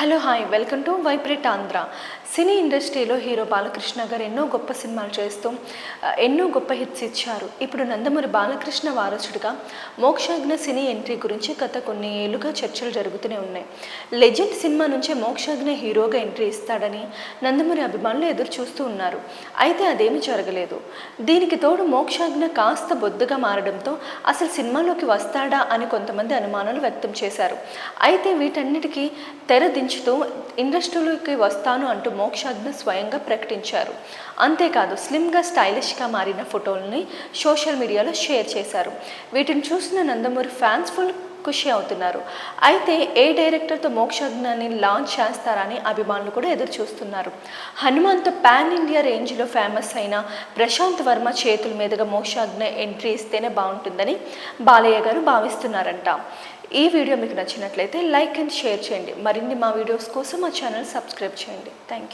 Hello hi welcome to Vibrate Andhra. Cine ఇండస్ట్రీలో hero Balakrishna గారు ఎన్నో గొప్ప సినిమాలు చేస్తూ ఎన్నో గొప్ప హిట్స్ ఇచ్చారు. ఇప్పుడు నందమూరి బాలకృష్ణ వారసుడిగా మోక్షాగ్ని సినీ ఎంట్రీ గురించి గత కొన్ని ఏళ్ళుగా చర్చలు జరుగుతూనే ఉన్నాయి. లెజెండ్ సినిమా నుంచే మోక్షాగ్ని హీరోగా ఎంట్రీ ఇస్తాడని నందమూరి అభిమానులు ఎదురు చూస్తూ ఉన్నారు. అయితే అదేమీ జరగలేదు. దీనికి తోడు మోక్షాగ్ని కాస్త బొద్దుగా మారడంతో అసలు సినిమాలోకి వస్తాడా అని కొంతమంది అనుమానాలు వ్యక్తం చేశారు. అయితే వీటన్నిటికీ తెర దించుతూ ఇండస్ట్రీలోకి వస్తాను అంటూ మోక్షాగ్ని స్వయంగా ప్రకటించారు. అంతేకాదు స్లిమ్గా స్టైలిష్గా మారిన ఫోటోలని సోషల్ మీడియాలో షేర్ చేశారు. వీటిని చూసిన నందమూరి ఫ్యాన్స్ ఫుల్ ఖుషి అవుతున్నారు. అయితే ఏ డైరెక్టర్తో మోక్షాగ్ని లాంచ్ చేస్తారని అభిమానులు కూడా ఎదురు చూస్తున్నారు. హనుమాన్తో పాన్ ఇండియా రేంజ్లో ఫేమస్ అయిన ప్రశాంత్ వర్మ చేతుల మీదుగా మోక్షాగ్ని ఎంట్రీ ఇస్తేనే బాగుంటుందని బాలయ్య గారు భావిస్తున్నారంట. ఈ వీడియో మీకు నచ్చినట్లయితే లైక్ అండ్ షేర్ చేయండి. మరిన్ని మా వీడియోస్ కోసం మా ఛానల్ సబ్స్క్రైబ్ చేయండి. Thank you.